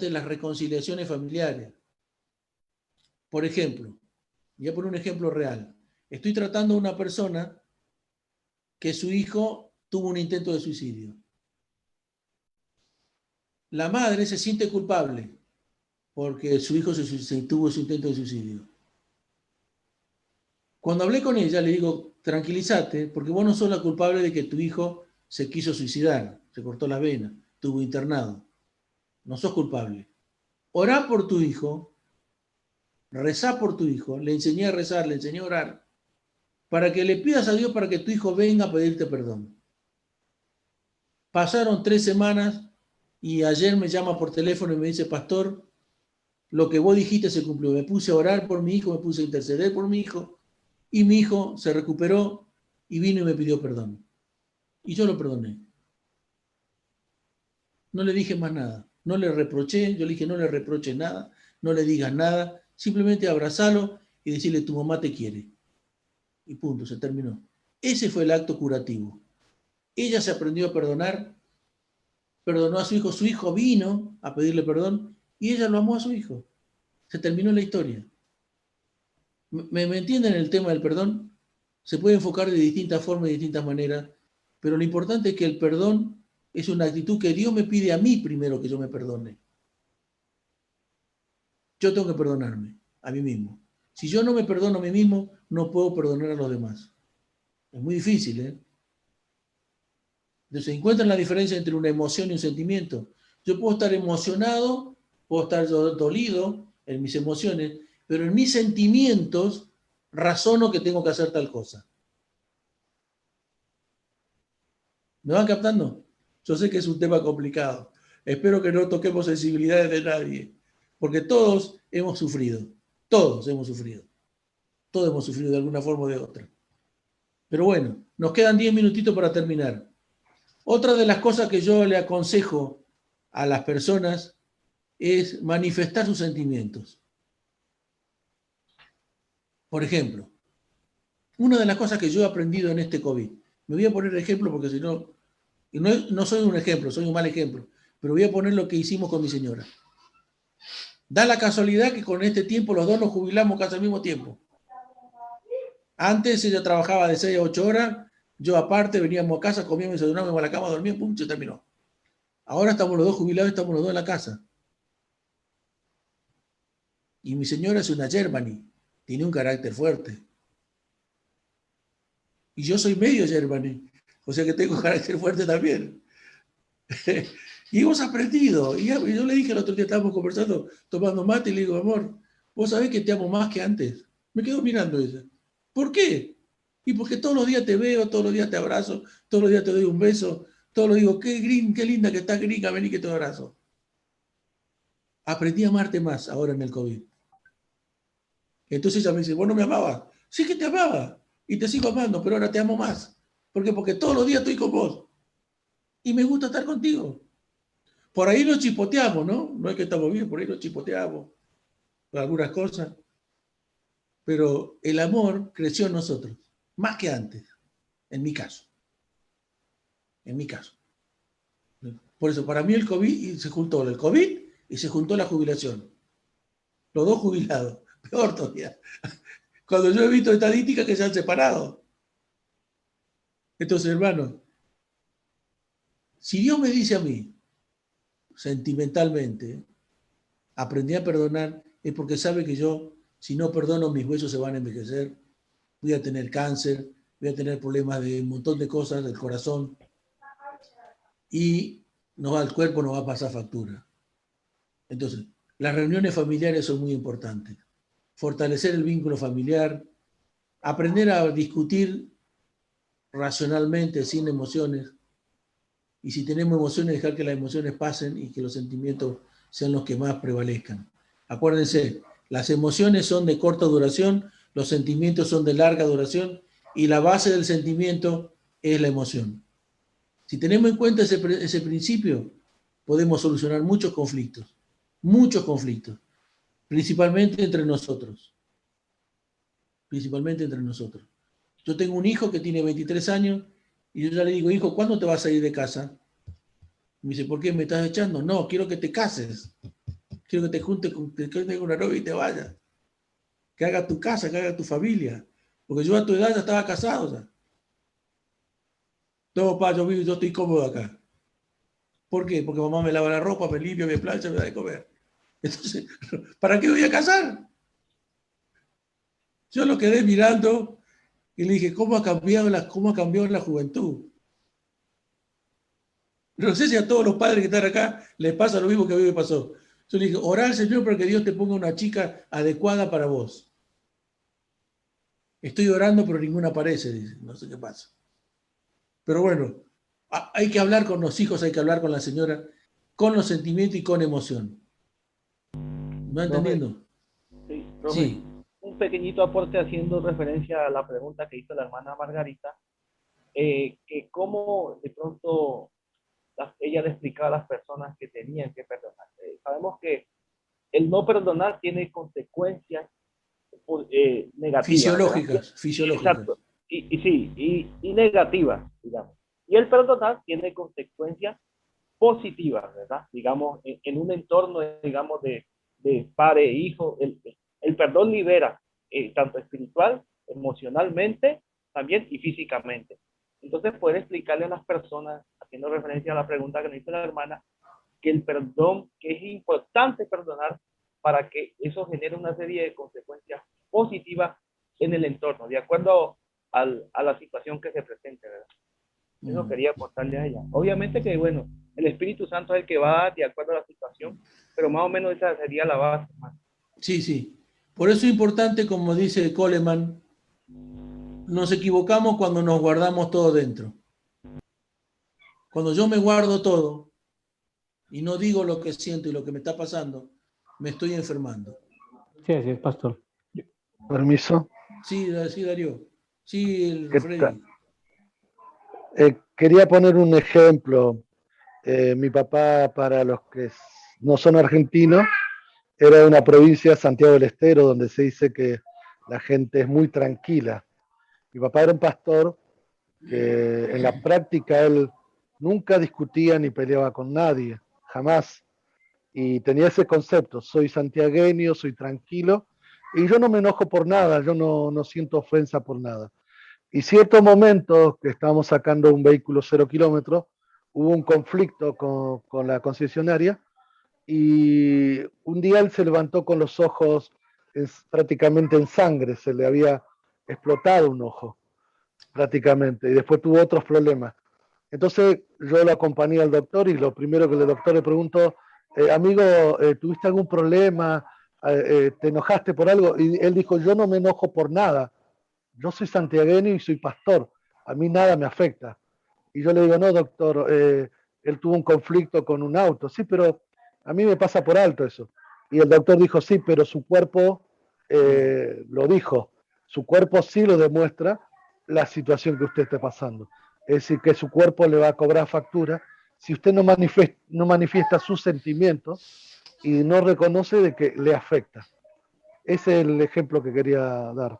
las reconciliaciones familiares. Por ejemplo, voy a poner un ejemplo real. Estoy tratando a una persona que su hijo tuvo un intento de suicidio. La madre se siente culpable porque su hijo tuvo su intento de suicidio. Cuando hablé con ella, le digo, tranquilízate, porque vos no sos la culpable de que tu hijo se quiso suicidar, se cortó la vena, estuvo internado. No sos culpable. Orá por tu hijo, rezá por tu hijo, le enseñé a rezar, le enseñé a orar, para que le pidas a Dios para que tu hijo venga a pedirte perdón. Pasaron 3 semanas y ayer me llama por teléfono y me dice, pastor, lo que vos dijiste se cumplió. Me puse a orar por mi hijo, me puse a interceder por mi hijo, y mi hijo se recuperó y vino y me pidió perdón. Y yo lo perdoné. No le dije más nada. No le reproché, yo le dije, no le reproches nada, no le digas nada, simplemente abrazalo y decirle, tu mamá te quiere. Y punto, se terminó. Ese fue el acto curativo. Ella se aprendió a perdonar, perdonó a su hijo vino a pedirle perdón y ella lo amó a su hijo. Se terminó la historia. ¿Me entienden el tema del perdón? Se puede enfocar de distintas formas, de distintas maneras, pero lo importante es que el perdón es una actitud que Dios me pide a mí primero que yo me perdone. Yo tengo que perdonarme a mí mismo. Si yo no me perdono a mí mismo, no puedo perdonar a los demás. Es muy difícil, ¿eh? Entonces, ¿encuentran la diferencia entre una emoción y un sentimiento? Yo puedo estar emocionado, puedo estar dolido en mis emociones, pero en mis sentimientos razono que tengo que hacer tal cosa. ¿Me van captando? Yo sé que es un tema complicado. Espero que no toquemos sensibilidades de nadie, porque todos hemos sufrido. Todos hemos sufrido. Todos hemos sufrido de alguna forma o de otra. Pero bueno, nos quedan 10 minutitos para terminar. Otra de las cosas que yo le aconsejo a las personas es manifestar sus sentimientos. Por ejemplo, una de las cosas que yo he aprendido en este COVID, me voy a poner ejemplo porque si no, no soy un ejemplo, soy un mal ejemplo, pero voy a poner lo que hicimos con mi señora. Da la casualidad que con este tiempo los dos nos jubilamos casi al mismo tiempo. Antes ella trabajaba de 6 a 8 horas, yo aparte veníamos a casa, comíamos, desayunábamos a la cama, dormíamos, pum, se terminó. Ahora estamos los dos jubilados, estamos los dos en la casa. Y mi señora es una Germany, tiene un carácter fuerte. Y yo soy medio Germany, o sea que tengo carácter fuerte también. Y hemos aprendido. Y yo le dije el otro día, estábamos conversando, tomando mate, y le digo, amor, vos sabés que te amo más que antes. Me quedo mirando ella. ¿Por qué? Y porque todos los días te veo, todos los días te abrazo, todos los días te doy un beso, todos los días digo, qué linda que estás, gringa, vení que te abrazo. Aprendí a amarte más ahora en el COVID. Entonces ella me dice, vos no me amabas. Sí que te amaba y te sigo amando, pero ahora te amo más. ¿Por qué? Porque todos los días estoy con vos. Y me gusta estar contigo. Por ahí nos chipoteamos, ¿no? No es que estamos bien, por ahí nos chipoteamos por algunas cosas. Pero el amor creció en nosotros, más que antes, en mi caso. En mi caso. Por eso, para mí el COVID se juntó el COVID y se juntó la jubilación. los dos jubilados, peor todavía. Cuando yo he visto estadísticas que se han separado. Entonces, hermano, si Dios me dice a mí, sentimentalmente, aprendí a perdonar, es porque sabe que yo, si no perdono, mis huesos se van a envejecer, voy a tener cáncer, voy a tener problemas de un montón de cosas del corazón y el cuerpo nos va a pasar factura. Entonces, las reuniones familiares son muy importantes. Fortalecer el vínculo familiar, aprender a discutir racionalmente, sin emociones, y si tenemos emociones, dejar que las emociones pasen y que los sentimientos sean los que más prevalezcan. Acuérdense, las emociones son de corta duración, los sentimientos son de larga duración y la base del sentimiento es la emoción. Si tenemos en cuenta ese principio, podemos solucionar muchos conflictos, principalmente entre nosotros. Principalmente entre nosotros. Yo tengo un hijo que tiene 23 años y yo ya le digo, hijo, ¿cuándo te vas a ir de casa? Me dice, ¿por qué me estás echando? No, quiero que te cases. Quiero que te juntes que tengas una novia y te vayas. Que hagas tu casa, que hagas tu familia. Porque yo a tu edad ya estaba casado. Ya. No, papá, yo estoy cómodo acá. ¿Por qué? Porque mamá me lava la ropa, me limpia, me plancha, me da de comer. Entonces, ¿para qué voy a casar? Yo lo quedé mirando y le dije, ¿cómo ha cambiado la juventud? No sé si a todos los padres que están acá les pasa lo mismo que a mí me pasó. Yo le dije, orá al Señor para que Dios te ponga una chica adecuada para vos. Estoy orando, pero ninguna aparece, dice. No sé qué pasa. Pero bueno, hay que hablar con los hijos, hay que hablar con la señora, con los sentimientos y con emoción. ¿Me va entendiendo? Sí, profe. Sí. Un pequeñito aporte haciendo referencia a la pregunta que hizo la hermana Margarita, que cómo de pronto ella le explicaba a las personas que tenían que perdonar. Sabemos que el no perdonar tiene consecuencias negativas. Fisiológicas. Exacto. Y negativas, digamos. Y el perdonar tiene consecuencias positivas, ¿verdad? Digamos, en un entorno, digamos, de padre e hijo, el perdón libera, tanto espiritual, emocionalmente, también y físicamente. Entonces, poder explicarle a las personas, haciendo referencia a la pregunta que nos hizo la hermana, que el perdón, que es importante perdonar para que eso genere una serie de consecuencias positivas en el entorno, de acuerdo a la situación que se presente, ¿verdad? Eso quería aportarle a ella. Obviamente que, bueno, el Espíritu Santo es el que va de acuerdo a la situación, pero más o menos esa sería la base. Sí, sí. Por eso es importante, como dice Coleman, nos equivocamos cuando nos guardamos todo dentro. Cuando yo me guardo todo y no digo lo que siento y lo que me está pasando, me estoy enfermando. Sí, así es, pastor. Permiso. Sí, Darío. Sí, Freddy. Quería poner un ejemplo. Mi papá, para los que no son argentinos, era de una provincia, Santiago del Estero, donde se dice que la gente es muy tranquila. Mi papá era un pastor que en la práctica él nunca discutía ni peleaba con nadie, jamás. Y tenía ese concepto, soy santiagueño, soy tranquilo, y yo no me enojo por nada, yo no siento ofensa por nada. Y ciertos momentos que estábamos sacando un vehículo 0 kilómetros, hubo un conflicto con la concesionaria y un día él se levantó con los ojos prácticamente en sangre, se le había explotado un ojo prácticamente y después tuvo otros problemas. Entonces yo lo acompañé al doctor y lo primero que el doctor le preguntó, amigo, ¿tuviste algún problema? ¿Te enojaste por algo? Y él dijo, yo no me enojo por nada, yo soy santiagueño y soy pastor, a mí nada me afecta. Y yo le digo, no, doctor, él tuvo un conflicto con un auto, sí, pero a mí me pasa por alto eso. Y el doctor dijo, sí, pero su cuerpo lo dijo, su cuerpo sí lo demuestra la situación que usted esté pasando. Es decir, que su cuerpo le va a cobrar factura si usted no manifiesta sus sentimientos y no reconoce de que le afecta. Ese es el ejemplo que quería dar.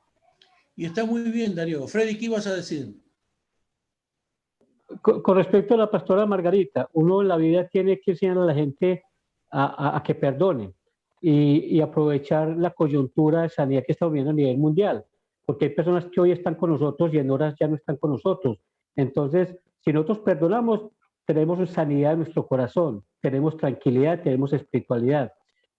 Y está muy bien, Darío. Freddy, ¿qué ibas a decir? Con respecto a la pastora Margarita, uno en la vida tiene que enseñar a la gente a que perdone. y aprovechar la coyuntura de sanidad que estamos viendo a nivel mundial, porque hay personas que hoy están con nosotros y en horas ya no están con nosotros. Entonces, si nosotros perdonamos, tenemos sanidad en nuestro corazón, tenemos tranquilidad, tenemos espiritualidad.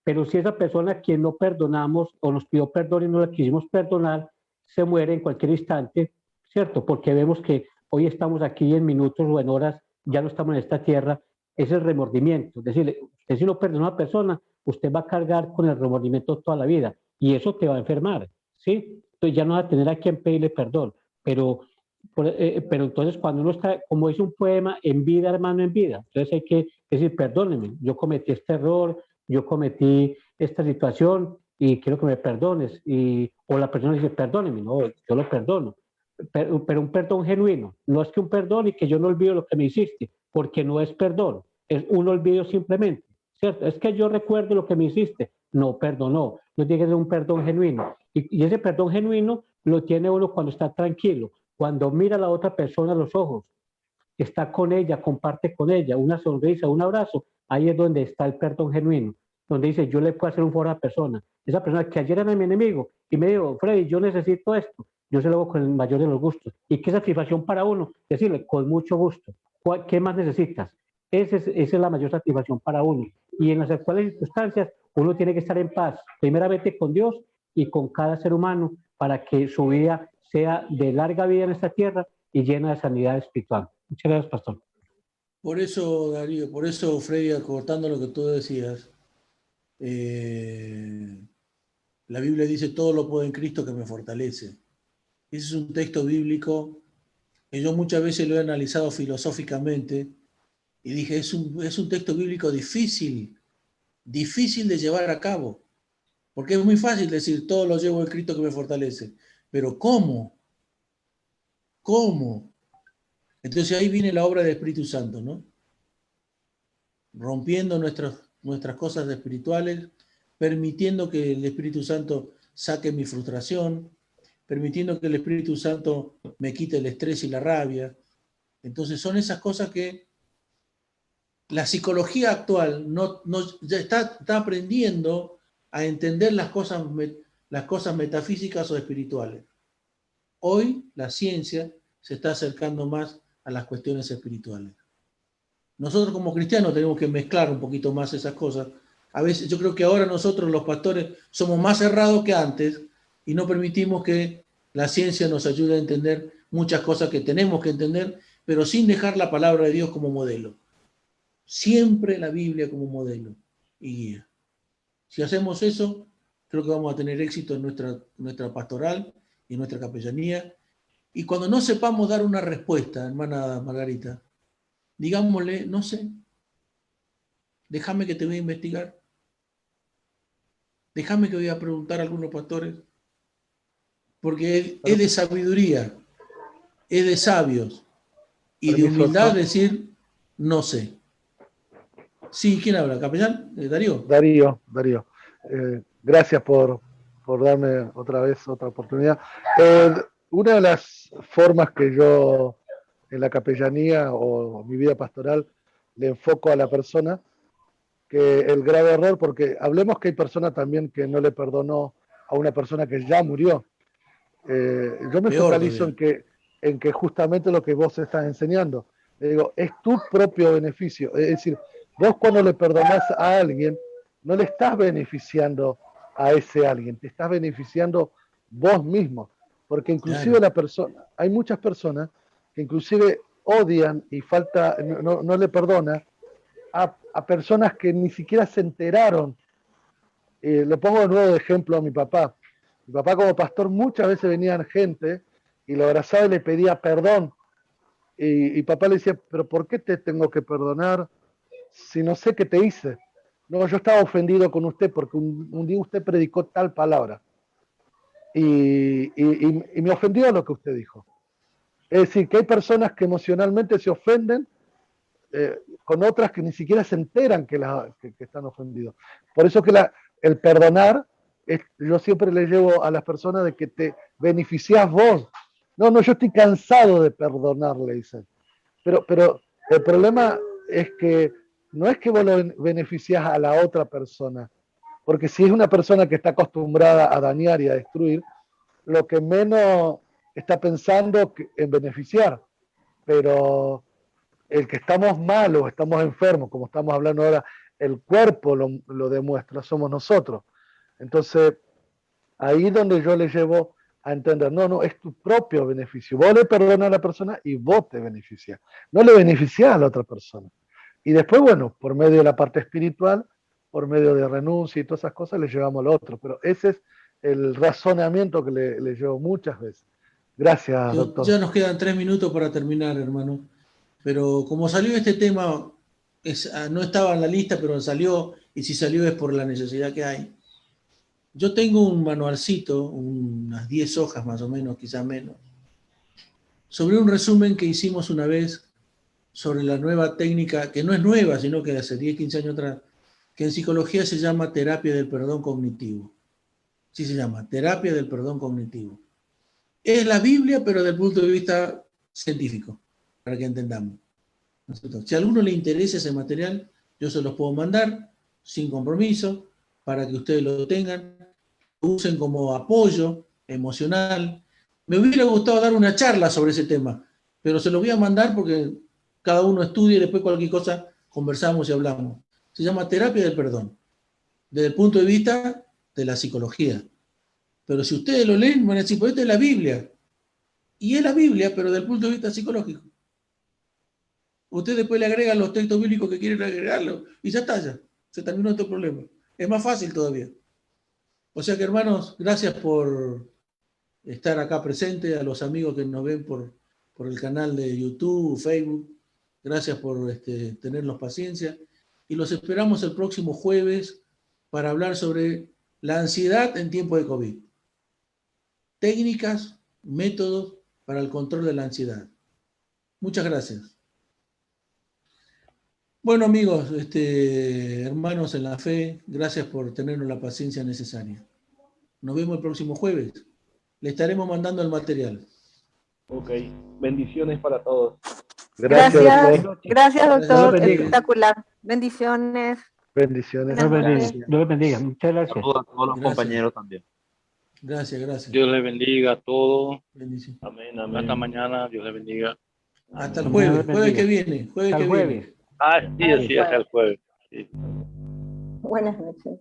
Pero si esa persona a quien no perdonamos o nos pidió perdón y no la quisimos perdonar, se muere en cualquier instante, ¿cierto? Porque vemos que hoy estamos aquí en minutos o en horas, ya no estamos en esta tierra, es el remordimiento. Es decir, usted si no perdona a una persona, usted va a cargar con el remordimiento toda la vida y eso te va a enfermar, ¿sí? Entonces ya no va a tener a quien pedirle perdón, pero entonces cuando uno está, como dice un poema, en vida, hermano, en vida, entonces hay que decir, perdóneme, yo cometí este error, yo cometí esta situación y quiero que me perdones, o la persona dice, perdóneme, no, yo lo perdono, pero un perdón genuino, no es que un perdón y que yo no olvido lo que me hiciste, porque no es perdón, es un olvido simplemente, ¿cierto? Es que yo recuerdo lo que me hiciste, no perdonó, no tiene que ser un perdón genuino, y ese perdón genuino lo tiene uno cuando está tranquilo, cuando mira a la otra persona a los ojos, está con ella, comparte con ella, una sonrisa, un abrazo, ahí es donde está el perdón genuino, donde dice, yo le puedo hacer un favor a la persona. Esa persona que ayer era mi enemigo y me dijo, Freddy, yo necesito esto, yo se lo hago con el mayor de los gustos. Y qué satisfacción para uno, decirle, con mucho gusto, ¿qué más necesitas? Esa es la mayor satisfacción para uno. Y en las actuales circunstancias, uno tiene que estar en paz, primeramente con Dios y con cada ser humano, para que su vida sea de larga vida en esta tierra y llena de sanidad espiritual. Muchas gracias, pastor. Por eso, Darío, por eso, Freddy, acortando lo que tú decías, la Biblia dice, todo lo puedo en Cristo que me fortalece. Ese es un texto bíblico que yo muchas veces lo he analizado filosóficamente y dije, es un texto bíblico difícil de llevar a cabo, porque es muy fácil decir, todo lo llevo en Cristo que me fortalece, pero ¿cómo? ¿Cómo? Entonces ahí viene la obra del Espíritu Santo, ¿no? Rompiendo nuestras cosas espirituales, permitiendo que el Espíritu Santo saque mi frustración, permitiendo que el Espíritu Santo me quite el estrés y la rabia. Entonces son esas cosas que la psicología actual ya está aprendiendo a entender las cosas metafísicas o espirituales. Hoy la ciencia se está acercando más a las cuestiones espirituales. Nosotros como cristianos tenemos que mezclar un poquito más esas cosas. A veces yo creo que ahora nosotros los pastores somos más cerrados que antes y no permitimos que la ciencia nos ayude a entender muchas cosas que tenemos que entender, pero sin dejar la palabra de Dios como modelo. Siempre la Biblia como modelo y guía. Si hacemos eso, creo que vamos a tener éxito en nuestra pastoral y en nuestra capellanía. Y cuando no sepamos dar una respuesta, hermana Margarita, digámosle, no sé, déjame que te voy a investigar, déjame que voy a preguntar a algunos pastores, porque es de sabiduría, es de sabios y de humildad decir, no sé. Sí, ¿quién habla? ¿Capellán? ¿Darío? Darío. Gracias por darme otra vez otra oportunidad. Una de las formas que yo en la capellanía o mi vida pastoral le enfoco a la persona, que el grave error, porque hablemos que hay personas también que no le perdonó a una persona que ya murió. Yo me focalizo en que justamente lo que vos estás enseñando, le digo, es tu propio beneficio. Es decir, vos cuando le perdonás a alguien, no le estás beneficiando a ese alguien, te estás beneficiando vos mismo. Porque inclusive la persona, hay muchas personas que inclusive odian y no le perdona a personas que ni siquiera se enteraron. Le pongo de nuevo de ejemplo a mi papá. Mi papá como pastor muchas veces venían gente y lo abrazaba y le pedía perdón. Y papá le decía, pero ¿por qué te tengo que perdonar si no sé qué te hice? No, yo estaba ofendido con usted porque un día usted predicó tal palabra. Y me ofendió lo que usted dijo. Es decir, que hay personas que emocionalmente se ofenden con otras que ni siquiera se enteran que están ofendidos. Por eso que el perdonar, yo siempre le llevo a las personas de que te beneficiás vos. No, yo estoy cansado de perdonar, le dicen. Pero el problema es que no es que vos lo beneficiás a la otra persona, Porque si es una persona que está acostumbrada a dañar y a destruir, lo que menos está pensando en beneficiar. Pero el que estamos mal o estamos enfermos, como estamos hablando ahora, el cuerpo lo demuestra, somos nosotros. Entonces, ahí es donde yo le llevo a entender, no, es tu propio beneficio. Vos le perdonas a la persona y vos te beneficias. No le beneficias a la otra persona. Y después, bueno, por medio de la parte espiritual, por medio de renuncia y todas esas cosas, le llevamos al otro. Pero ese es el razonamiento que le llevo muchas veces. Gracias, doctor. Ya nos quedan 3 minutos para terminar, hermano. Pero como salió este tema, no estaba en la lista, pero salió, y si salió es por la necesidad que hay. Yo tengo un manualcito, unas 10 hojas más o menos, quizás menos, sobre un resumen que hicimos una vez sobre la nueva técnica, que no es nueva, sino que hace 10, 15 años atrás, que en psicología se llama terapia del perdón cognitivo. Sí se llama, terapia del perdón cognitivo. Es la Biblia, pero desde el punto de vista científico, para que entendamos. Si a alguno le interesa ese material, yo se los puedo mandar sin compromiso, para que ustedes lo tengan, lo usen como apoyo emocional. Me hubiera gustado dar una charla sobre ese tema, pero se los voy a mandar porque cada uno estudie y después cualquier cosa conversamos y hablamos. Se llama terapia del perdón, desde el punto de vista de la psicología. Pero si ustedes lo leen, van a decir, pues esta es la Biblia. Y es la Biblia, pero desde el punto de vista psicológico. Usted después le agregan los textos bíblicos que quieren agregarlo y ya está, ya. Se terminó este problema. Es más fácil todavía. O sea que, hermanos, gracias por estar acá presente, a los amigos que nos ven por el canal de YouTube, Facebook. Gracias por tenernos paciencia. Y los esperamos el próximo jueves para hablar sobre la ansiedad en tiempo de COVID. Técnicas, métodos para el control de la ansiedad. Muchas gracias. Bueno, amigos, hermanos en la fe, gracias por tenernos la paciencia necesaria. Nos vemos el próximo jueves. Le estaremos mandando el material. Ok, bendiciones para todos. Gracias, doctor. Gracias, doctor. Gracias. Espectacular. Bendiciones. Bendiciones. Dios les bendiga. Muchas gracias. Saludos a todos los Gracias. compañeros también. Gracias. Dios les bendiga a todos. Bendición. Amén, amén. Hasta mañana. Dios les bendiga. Hasta el Dios jueves, les jueves bendiga. que viene. Hasta el jueves. Ah, sí, así hasta el jueves. Sí. Buenas noches.